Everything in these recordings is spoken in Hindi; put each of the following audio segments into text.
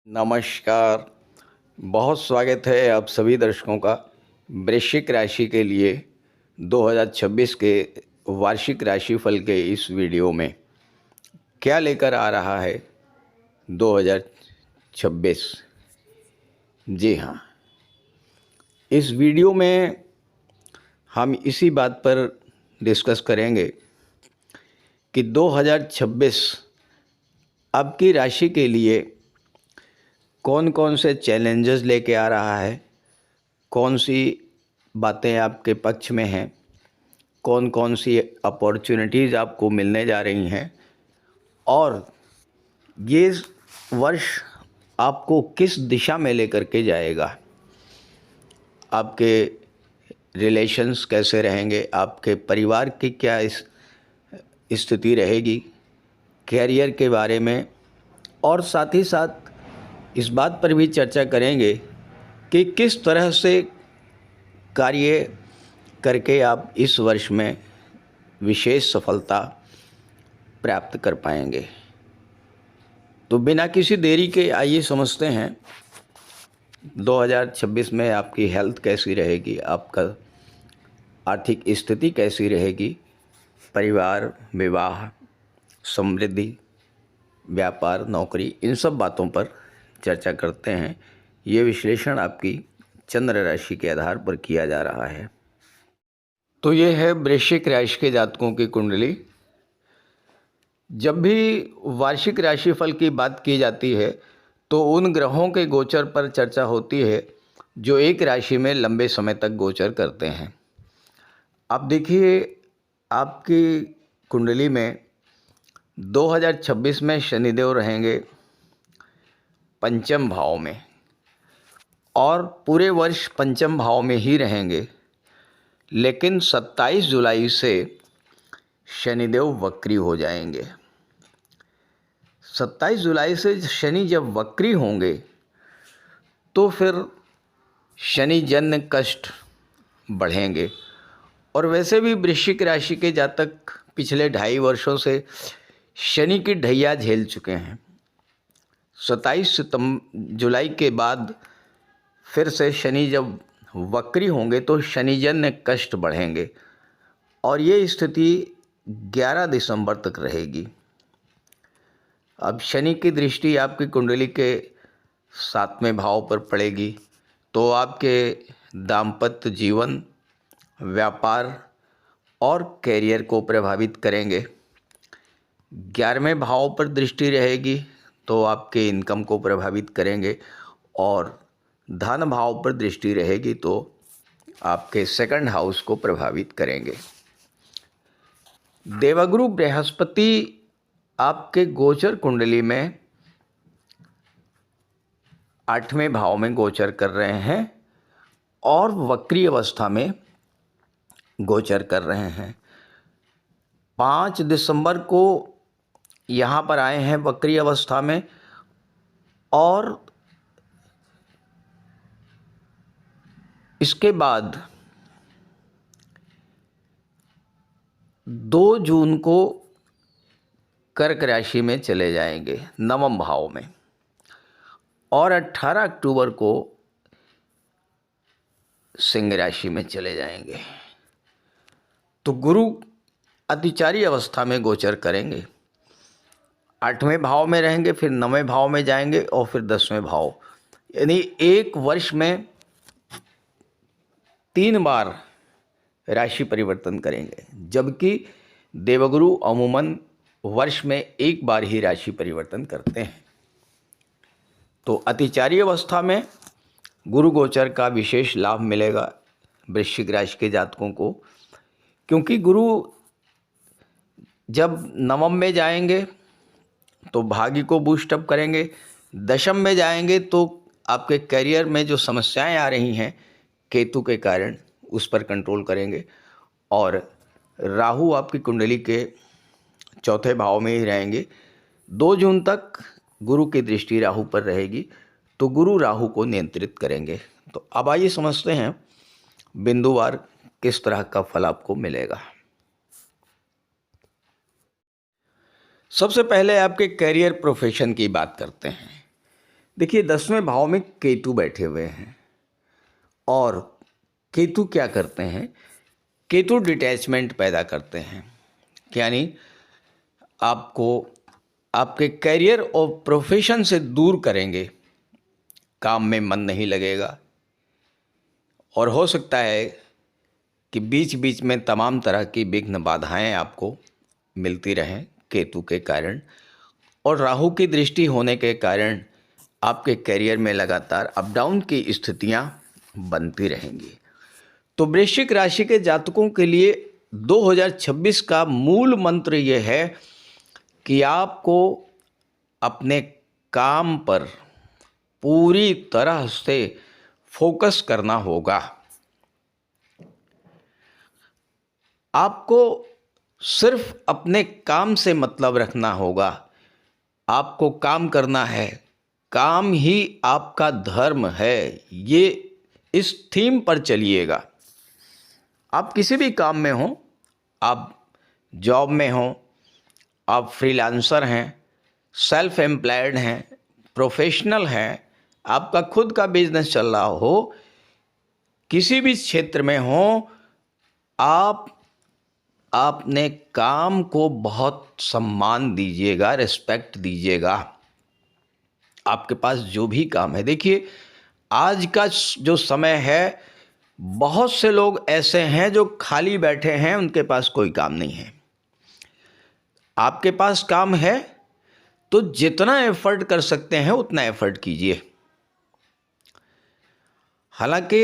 नमस्कार। बहुत स्वागत है आप सभी दर्शकों का वृश्चिक राशि के लिए 2026 के वार्षिक राशिफल के इस वीडियो में। क्या लेकर आ रहा है 2026? जी हाँ, इस वीडियो में हम इसी बात पर डिस्कस करेंगे कि 2026 आपकी राशि के लिए कौन कौन से चैलेंजेस लेके आ रहा है, कौन सी बातें आपके पक्ष में हैं, कौन कौन सी अपॉर्चुनिटीज़ आपको मिलने जा रही हैं और ये वर्ष आपको किस दिशा में लेकर के जाएगा। आपके रिलेशंस कैसे रहेंगे, आपके परिवार की क्या इस स्थिति रहेगी, कैरियर के बारे में, और साथ ही साथ इस बात पर भी चर्चा करेंगे कि किस तरह से कार्य करके आप इस वर्ष में विशेष सफलता प्राप्त कर पाएंगे। तो बिना किसी देरी के आइए समझते हैं 2026 में आपकी हेल्थ कैसी रहेगी, आपका आर्थिक स्थिति कैसी रहेगी, परिवार, विवाह, समृद्धि, व्यापार, नौकरी, इन सब बातों पर चर्चा करते हैं। ये विश्लेषण आपकी चंद्र राशि के आधार पर किया जा रहा है। तो ये है वृश्चिक राशि के जातकों की कुंडली। जब भी वार्षिक राशिफल की बात की जाती है तो उन ग्रहों के गोचर पर चर्चा होती है जो एक राशि में लंबे समय तक गोचर करते हैं। अब देखिए, आपकी कुंडली में 2026 में शनिदेव रहेंगे पंचम भाव में और पूरे वर्ष पंचम भाव में ही रहेंगे, लेकिन 27 जुलाई से शनिदेव वक्री हो जाएंगे। 27 जुलाई से शनि जब वक्री होंगे तो फिर शनि जन्य कष्ट बढ़ेंगे। और वैसे भी वृश्चिक राशि के जातक पिछले 2.5 वर्षों से शनि की ढैया झेल चुके हैं। 27 जुलाई के बाद फिर से शनि जब वक्री होंगे तो शनिजन्य कष्ट बढ़ेंगे और ये स्थिति 11 दिसंबर तक रहेगी। अब शनि की दृष्टि आपकी कुंडली के 7वें भाव पर पड़ेगी तो आपके दाम्पत्य जीवन, व्यापार और कैरियर को प्रभावित करेंगे। 11वें भाव पर दृष्टि रहेगी तो आपके इनकम को प्रभावित करेंगे और धन भाव पर दृष्टि रहेगी तो आपके सेकंड हाउस को प्रभावित करेंगे। देवगुरु बृहस्पति आपके गोचर कुंडली में 8वें भाव में गोचर कर रहे हैं और वक्री अवस्था में गोचर कर रहे हैं। 5 दिसंबर को यहाँ पर आए हैं वक्री अवस्था में और इसके बाद 2 जून को कर्क राशि में चले जाएंगे 9वें भाव में और 18 अक्टूबर को सिंह राशि में चले जाएंगे। तो गुरु अतिचारी अवस्था में गोचर करेंगे। 8वें भाव में रहेंगे, फिर 9वें भाव में जाएंगे और फिर 10वें भाव, यानी एक वर्ष में 3 बार राशि परिवर्तन करेंगे, जबकि देवगुरु अमूमन वर्ष में एक बार ही राशि परिवर्तन करते हैं। तो अतिचारी अवस्था में गुरु गोचर का विशेष लाभ मिलेगा वृश्चिक राशि के जातकों को, क्योंकि गुरु जब 9वें में जाएंगे तो भाग्य को बूस्टअप करेंगे, 10वें में जाएंगे तो आपके करियर में जो समस्याएं आ रही हैं केतु के कारण उस पर कंट्रोल करेंगे। और राहु आपकी कुंडली के 4थे भाव में ही रहेंगे। 2 जून तक गुरु की दृष्टि राहु पर रहेगी तो गुरु राहु को नियंत्रित करेंगे। तो अब आइए समझते हैं बिंदुवार किस तरह का फल आपको मिलेगा। सबसे पहले आपके करियर प्रोफेशन की बात करते हैं। देखिए 10वें भाव में केतु बैठे हुए हैं और केतु क्या करते हैं, केतु डिटैचमेंट पैदा करते हैं, यानी आपको आपके करियर और प्रोफेशन से दूर करेंगे, काम में मन नहीं लगेगा और हो सकता है कि बीच बीच में तमाम तरह की विघ्न बाधाएं आपको मिलती रहें केतु के कारण, और राहु की दृष्टि होने के कारण आपके करियर में लगातार अप डाउन की स्थितियां बनती रहेंगी। तो वृश्चिक राशि के जातकों के लिए 2026 का मूल मंत्र यह है कि आपको अपने काम पर पूरी तरह से फोकस करना होगा। आपको सिर्फ अपने काम से मतलब रखना होगा। आपको काम करना है, काम ही आपका धर्म है, ये इस थीम पर चलिएगा। आप किसी भी काम में हो, आप जॉब में हो, आप फ्रीलांसर हैं, सेल्फ एम्प्लॉयड हैं, प्रोफेशनल हैं, आपका खुद का बिजनेस चल रहा हो, किसी भी क्षेत्र में हो, आप अपने काम को बहुत सम्मान दीजिएगा, रिस्पेक्ट दीजिएगा। आपके पास जो भी काम है, देखिए आज का जो समय है, बहुत से लोग ऐसे हैं जो खाली बैठे हैं, उनके पास कोई काम नहीं है। आपके पास काम है तो जितना एफर्ट कर सकते हैं उतना एफर्ट कीजिए। हालांकि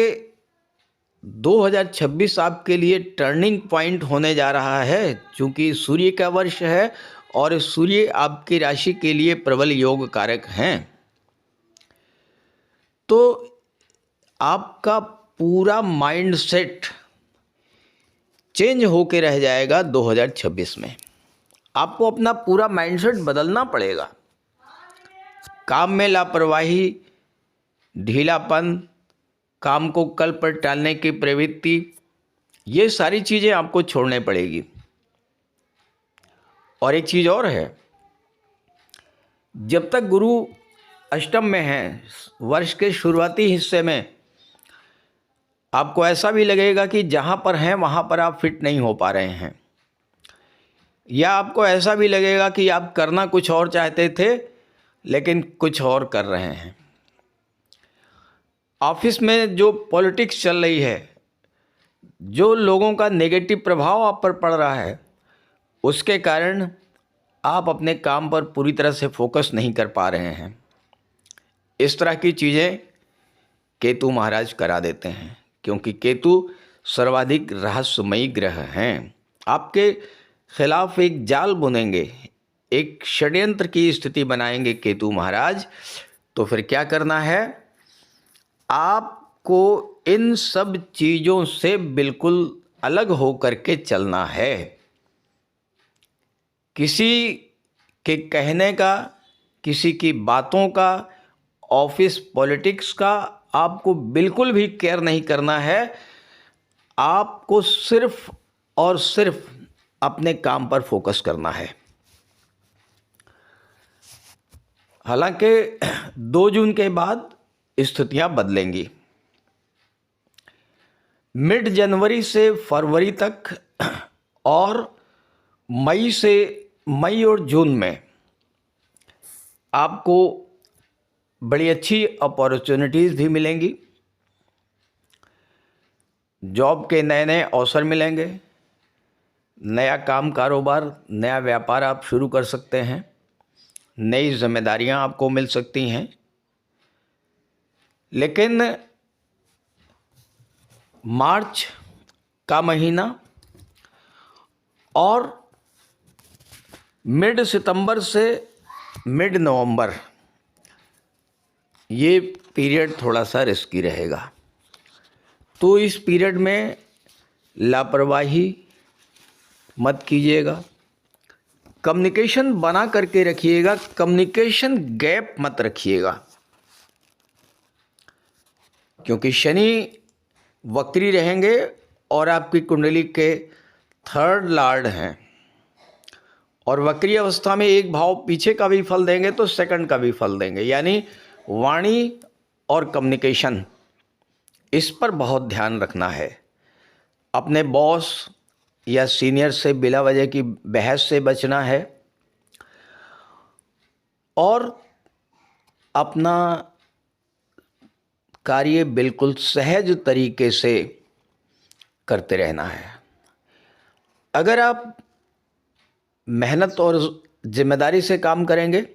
2026 आपके लिए टर्निंग पॉइंट होने जा रहा है, क्योंकि सूर्य का वर्ष है और सूर्य आपकी राशि के लिए प्रबल योग कारक हैं। तो आपका पूरा माइंडसेट चेंज होके रह जाएगा 2026 में। आपको अपना पूरा माइंडसेट बदलना पड़ेगा। काम में लापरवाही, ढीलापन, काम को कल पर टालने की प्रवृत्ति, ये सारी चीज़ें आपको छोड़ने पड़ेगी। और एक चीज़ और है, जब तक गुरु अष्टम में है, वर्ष के शुरुआती हिस्से में आपको ऐसा भी लगेगा कि जहाँ पर हैं वहाँ पर आप फिट नहीं हो पा रहे हैं, या आपको ऐसा भी लगेगा कि आप करना कुछ और चाहते थे लेकिन कुछ और कर रहे हैं। ऑफिस में जो पॉलिटिक्स चल रही है, जो लोगों का नेगेटिव प्रभाव आप पर पड़ रहा है, उसके कारण आप अपने काम पर पूरी तरह से फोकस नहीं कर पा रहे हैं। इस तरह की चीज़ें केतु महाराज करा देते हैं, क्योंकि केतु सर्वाधिक रहस्यमयी ग्रह हैं। आपके खिलाफ एक जाल बुनेंगे, एक षड्यंत्र की स्थिति बनाएंगे केतु महाराज। तो फिर क्या करना है, आपको इन सब चीज़ों से बिल्कुल अलग होकर के चलना है। किसी के कहने का, किसी की बातों का, ऑफिस पॉलिटिक्स का आपको बिल्कुल भी केयर नहीं करना है। आपको सिर्फ और सिर्फ अपने काम पर फोकस करना है। हालांकि 2 जून के बाद स्थितियां बदलेंगी। मिड जनवरी से फरवरी तक और मई और जून में आपको बड़ी अच्छी अपॉर्चुनिटीज़ भी मिलेंगी। जॉब के नए नए अवसर मिलेंगे, नया काम कारोबार, नया व्यापार आप शुरू कर सकते हैं, नई जिम्मेदारियां आपको मिल सकती हैं। लेकिन मार्च का महीना और मिड सितंबर से मिड नवंबर, ये पीरियड थोड़ा सा रिस्की रहेगा। तो इस पीरियड में लापरवाही मत कीजिएगा, कम्युनिकेशन बना करके रखिएगा, कम्युनिकेशन गैप मत रखिएगा, क्योंकि शनि वक्री रहेंगे और आपकी कुंडली के 3rd लॉर्ड हैं, और वक्री अवस्था में एक भाव पीछे का भी फल देंगे तो 2nd का भी फल देंगे, यानी वाणी और कम्युनिकेशन, इस पर बहुत ध्यान रखना है। अपने बॉस या सीनियर से बिला वजह की बहस से बचना है और अपना कार्य बिल्कुल सहज तरीके से करते रहना है। अगर आप मेहनत और जिम्मेदारी से काम करेंगे,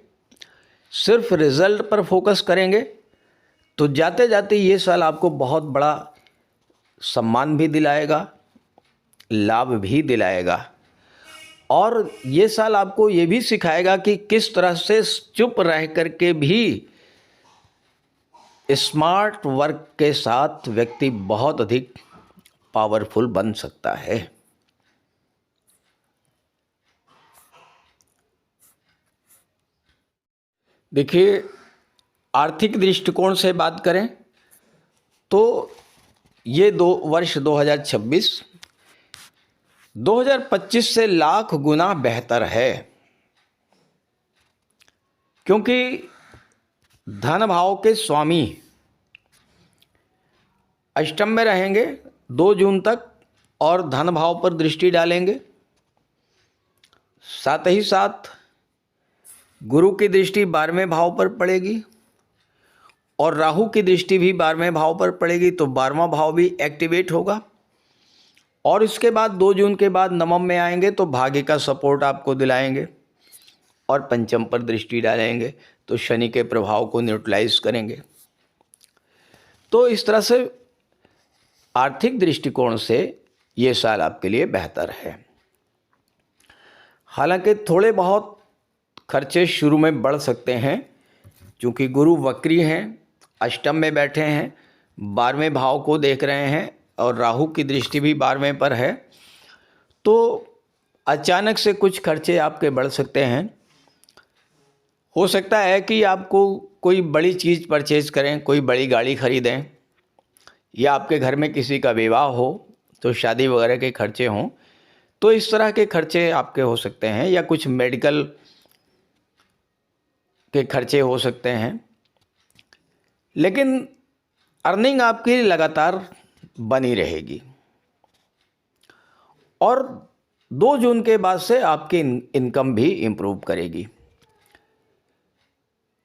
सिर्फ रिजल्ट पर फोकस करेंगे, तो जाते जाते ये साल आपको बहुत बड़ा सम्मान भी दिलाएगा, लाभ भी दिलाएगा और ये साल आपको ये भी सिखाएगा कि किस तरह से चुप रह करके भी स्मार्ट वर्क के साथ व्यक्ति बहुत अधिक पावरफुल बन सकता है। देखिए, आर्थिक दृष्टिकोण से बात करें तो ये वर्ष 2025 से लाख गुना बेहतर है, क्योंकि धन भाव के स्वामी अष्टम में रहेंगे 2 जून तक और धन भाव पर दृष्टि डालेंगे। साथ ही साथ गुरु की दृष्टि 12वें भाव पर पड़ेगी और राहु की दृष्टि भी 12वें भाव पर पड़ेगी, तो 12वां भाव भी एक्टिवेट होगा। और इसके बाद 2 जून के बाद नवम में आएंगे तो भाग्य का सपोर्ट आपको दिलाएंगे और पंचम पर दृष्टि डालेंगे तो शनि के प्रभाव को न्यूट्रलाइज करेंगे। तो इस तरह से आर्थिक दृष्टिकोण से ये साल आपके लिए बेहतर है। हालांकि थोड़े बहुत खर्चे शुरू में बढ़ सकते हैं, क्योंकि गुरु वक्री हैं, अष्टम में बैठे हैं, 12वें भाव को देख रहे हैं और राहु की दृष्टि भी 12वें पर है, तो अचानक से कुछ खर्चे आपके बढ़ सकते हैं। हो सकता है कि आपको कोई बड़ी चीज़ परचेज करें, कोई बड़ी गाड़ी खरीदें, या आपके घर में किसी का विवाह हो तो शादी वगैरह के खर्चे हों, तो इस तरह के खर्चे आपके हो सकते हैं, या कुछ मेडिकल के खर्चे हो सकते हैं। लेकिन अर्निंग आपकी लगातार बनी रहेगी और 2 जून के बाद से आपकी इनकम भी इम्प्रूव करेगी।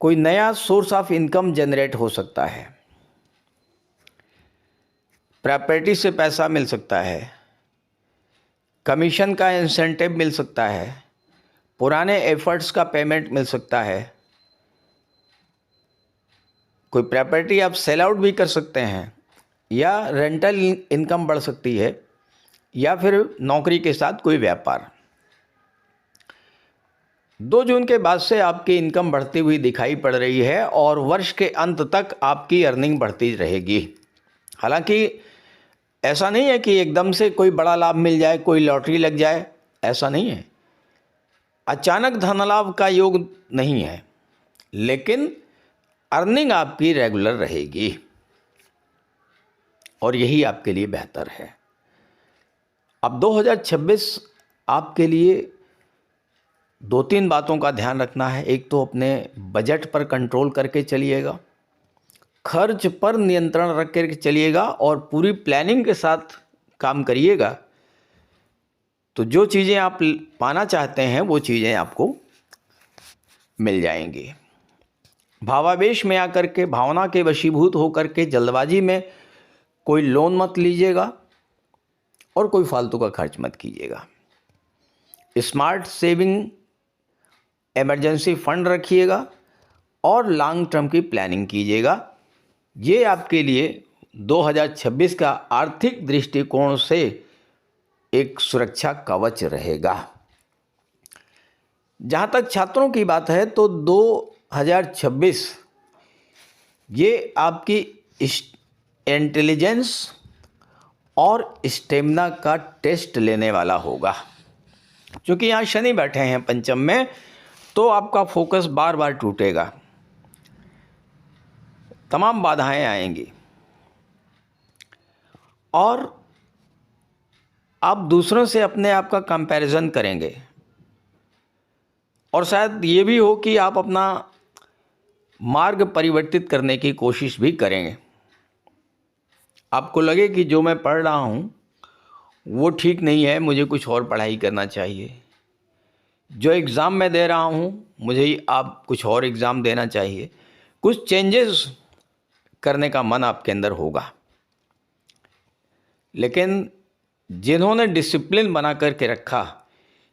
कोई नया सोर्स ऑफ इनकम जनरेट हो सकता है, प्रॉपर्टी से पैसा मिल सकता है, कमीशन का इंसेंटिव मिल सकता है, पुराने एफर्ट्स का पेमेंट मिल सकता है, कोई प्रॉपर्टी आप सेल आउट भी कर सकते हैं, या रेंटल इनकम बढ़ सकती है, या फिर नौकरी के साथ कोई व्यापार। 2 जून के बाद से आपकी इनकम बढ़ती हुई दिखाई पड़ रही है और वर्ष के अंत तक आपकी अर्निंग बढ़ती रहेगी। हालांकि ऐसा नहीं है कि एकदम से कोई बड़ा लाभ मिल जाए, कोई लॉटरी लग जाए, ऐसा नहीं है। अचानक धन लाभ का योग नहीं है, लेकिन अर्निंग आपकी रेगुलर रहेगी और यही आपके लिए बेहतर है। अब 2026 आपके लिए 2-3 बातों का ध्यान रखना है। एक तो अपने बजट पर कंट्रोल करके चलिएगा, खर्च पर नियंत्रण रख कर चलिएगा और पूरी प्लानिंग के साथ काम करिएगा, तो जो चीज़ें आप पाना चाहते हैं वो चीज़ें आपको मिल जाएंगी। भावावेश में आकर के, भावना के वशीभूत होकर के जल्दबाजी में कोई लोन मत लीजिएगा और कोई फालतू का खर्च मत कीजिएगा। स्मार्ट सेविंग, इमरजेंसी फंड रखिएगा और लॉन्ग टर्म की प्लानिंग कीजिएगा। ये आपके लिए 2026 का आर्थिक दृष्टिकोण से एक सुरक्षा कवच रहेगा। जहाँ तक छात्रों की बात है तो 2026 ये आपकी इंटेलिजेंस और स्टेमिना का टेस्ट लेने वाला होगा, क्योंकि यहाँ शनि बैठे हैं पंचम में, तो आपका फोकस बार बार टूटेगा, तमाम बाधाएं आएंगी और आप दूसरों से अपने आप का कंपैरिजन करेंगे और शायद ये भी हो कि आप अपना मार्ग परिवर्तित करने की कोशिश भी करेंगे। आपको लगे कि जो मैं पढ़ रहा हूँ वो ठीक नहीं है, मुझे कुछ और पढ़ाई करना चाहिए। जो एग्ज़ाम मैं दे रहा हूँ मुझे आप कुछ और एग्ज़ाम देना चाहिए। कुछ चेंजेस करने का मन आपके अंदर होगा। लेकिन जिन्होंने डिसिप्लिन बना करके रखा,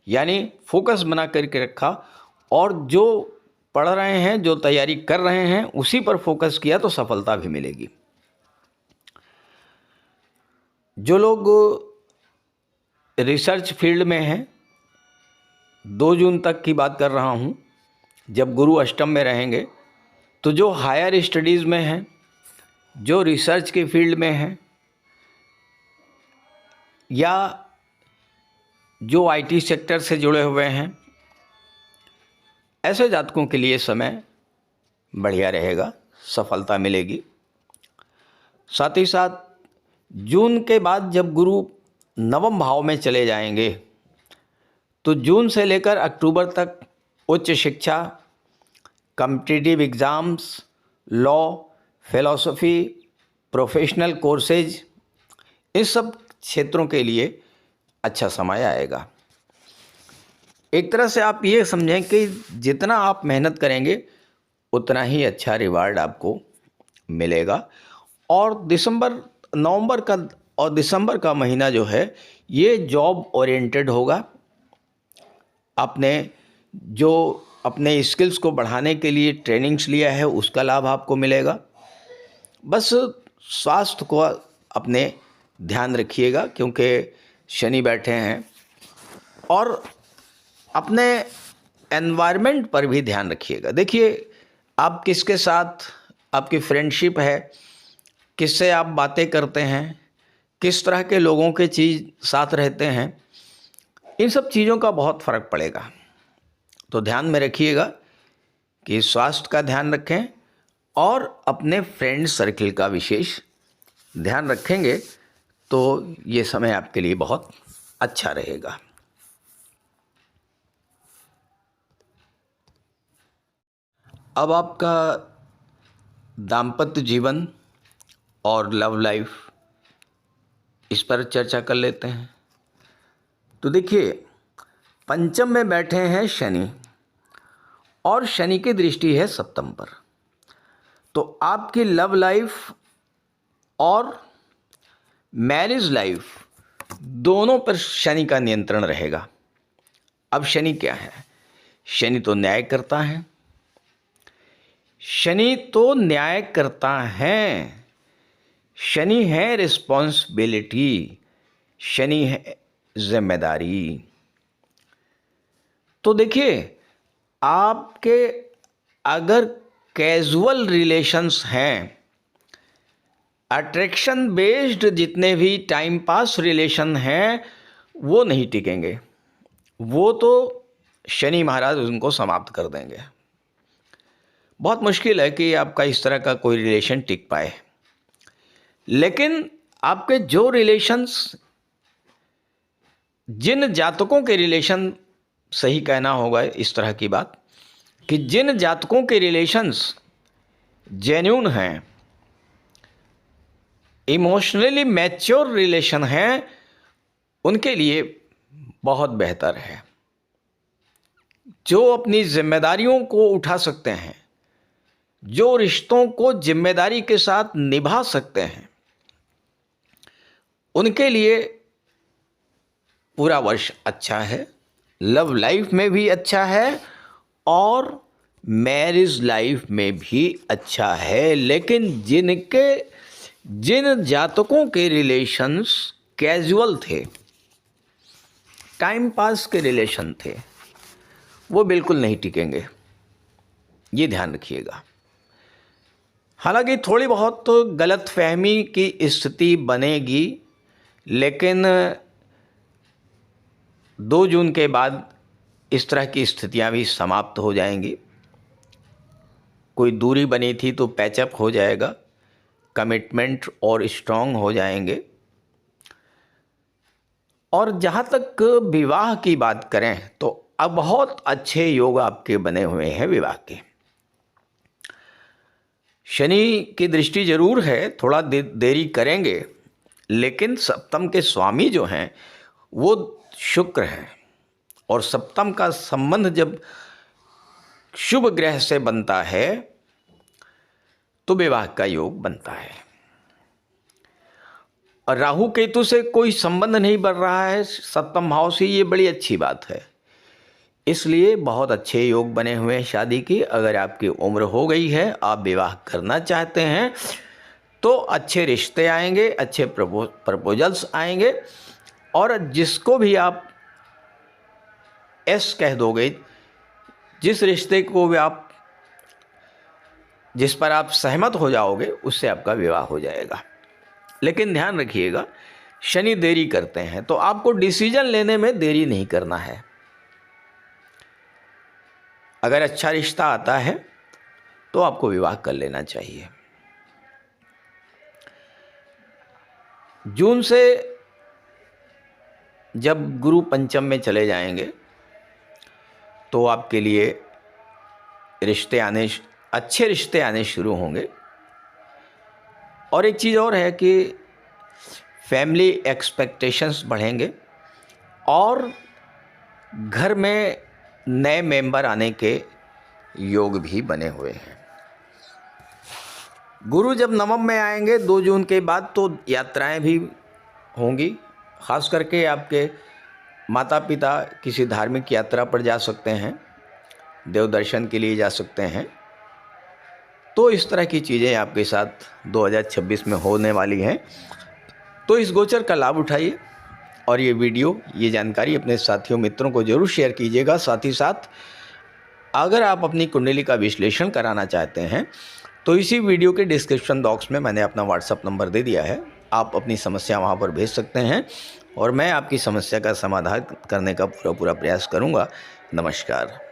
यानी फोकस बना करके रखा, और जो पढ़ रहे हैं, जो तैयारी कर रहे हैं, उसी पर फोकस किया तो सफलता भी मिलेगी। जो लोग रिसर्च फील्ड में हैं, 2 जून तक की बात कर रहा हूँ, जब गुरु अष्टम में रहेंगे, तो जो हायर स्टडीज़ में हैं, जो रिसर्च के फील्ड में हैं, या जो आईटी सेक्टर से जुड़े हुए हैं, ऐसे जातकों के लिए समय बढ़िया रहेगा, सफलता मिलेगी। साथ ही साथ जून के बाद जब गुरु नवम भाव में चले जाएंगे, तो जून से लेकर अक्टूबर तक उच्च शिक्षा, competitive exams, law, philosophy, professional courses, इस सब क्षेत्रों के लिए अच्छा समय आएगा। एक तरह से आप ये समझें कि जितना आप मेहनत करेंगे उतना ही अच्छा रिवार्ड आपको मिलेगा। और नवंबर का और दिसंबर का महीना जो है ये जॉब ओरिएंटेड होगा। आपने जो अपने स्किल्स को बढ़ाने के लिए ट्रेनिंग्स लिया है उसका लाभ आपको मिलेगा। बस स्वास्थ्य को अपने ध्यान रखिएगा, क्योंकि शनि बैठे हैं, और अपने एनवायरनमेंट पर भी ध्यान रखिएगा। देखिए, आप किसके साथ आपकी फ्रेंडशिप है, किससे आप बातें करते हैं, किस तरह के लोगों के साथ रहते हैं, इन सब चीज़ों का बहुत फ़र्क पड़ेगा। तो ध्यान में रखिएगा कि स्वास्थ्य का ध्यान रखें और अपने फ्रेंड सर्किल का विशेष ध्यान रखेंगे तो ये समय आपके लिए बहुत अच्छा रहेगा। अब आपका दाम्पत्य जीवन और लव लाइफ, इस पर चर्चा कर लेते हैं। तो देखिए, पंचम में बैठे हैं शनि, और शनि की दृष्टि है सप्तम पर। तो आपकी लव लाइफ और मैरिज लाइफ दोनों पर शनि का नियंत्रण रहेगा। अब शनि क्या है? शनि तो न्याय करता है, शनि तो न्याय करता है, शनि है रिस्पॉन्सिबिलिटी, शनि है जिम्मेदारी। तो देखिए, आपके अगर कैजुअल रिलेशंस हैं, अट्रैक्शन बेस्ड जितने भी टाइम पास रिलेशन हैं, वो नहीं टिकेंगे, वो तो शनि महाराज उनको समाप्त कर देंगे। बहुत मुश्किल है कि आपका इस तरह का कोई रिलेशन टिक पाए। लेकिन आपके जो रिलेशंस, जिन जातकों के रिलेशन, सही कहना होगा इस तरह की बात, कि जिन जातकों के रिलेशंस जेन्युइन हैं, इमोशनली मैच्योर रिलेशन हैं, उनके लिए बहुत बेहतर है। जो अपनी जिम्मेदारियों को उठा सकते हैं, जो रिश्तों को जिम्मेदारी के साथ निभा सकते हैं, उनके लिए पूरा वर्ष अच्छा है, लव लाइफ में भी अच्छा है और मैरिज लाइफ में भी अच्छा है। लेकिन जिन जातकों के रिलेशंस कैजुअल थे, टाइम पास के रिलेशन थे, वो बिल्कुल नहीं टिकेंगे, ये ध्यान रखिएगा। हालांकि थोड़ी बहुत तो गलतफहमी की स्थिति बनेगी, लेकिन 2 जून के बाद इस तरह की स्थितियां भी समाप्त हो जाएंगी। कोई दूरी बनी थी तो पैचअप हो जाएगा, कमिटमेंट और स्ट्रांग हो जाएंगे। और जहाँ तक विवाह की बात करें तो अब बहुत अच्छे योग आपके बने हुए हैं विवाह के। शनि की दृष्टि जरूर है, थोड़ा देरी करेंगे, लेकिन सप्तम के स्वामी जो हैं वो शुक्र हैं, और सप्तम का संबंध जब शुभ ग्रह से बनता है तो विवाह का योग बनता है। और राहु केतु से कोई संबंध नहीं बन रहा है सप्तम भाव से, ये बड़ी अच्छी बात है। इसलिए बहुत अच्छे योग बने हुए हैं शादी की। अगर आपकी उम्र हो गई है, आप विवाह करना चाहते हैं, तो अच्छे रिश्ते आएंगे, अच्छे प्रपोजल्स आएंगे, और जिसको भी आप एस कह दोगे, जिस रिश्ते को भी आप, जिस पर आप सहमत हो जाओगे, उससे आपका विवाह हो जाएगा। लेकिन ध्यान रखिएगा, शनि देरी करते हैं, तो आपको डिसीजन लेने में देरी नहीं करना है। अगर अच्छा रिश्ता आता है तो आपको विवाह कर लेना चाहिए। जून से जब गुरु पंचम में चले जाएंगे तो आपके लिए अच्छे रिश्ते आने शुरू होंगे। और एक चीज़ और है कि फैमिली एक्सपेक्टेशंस बढ़ेंगे और घर में नए मेंबर आने के योग भी बने हुए हैं। गुरु जब नवम में आएंगे 2 जून के बाद, तो यात्राएं भी होंगी। खास करके आपके माता पिता किसी धार्मिक यात्रा पर जा सकते हैं, देव दर्शन के लिए जा सकते हैं। तो इस तरह की चीज़ें आपके साथ 2026 में होने वाली हैं। तो इस गोचर का लाभ उठाइए और ये वीडियो, ये जानकारी अपने साथियों मित्रों को ज़रूर शेयर कीजिएगा। साथ ही साथ अगर आप अपनी कुंडली का विश्लेषण कराना चाहते हैं तो इसी वीडियो के डिस्क्रिप्शन बॉक्स में मैंने अपना व्हाट्सएप नंबर दे दिया है। आप अपनी समस्या वहाँ पर भेज सकते हैं और मैं आपकी समस्या का समाधान करने का पूरा प्रयास करूँगा। नमस्कार।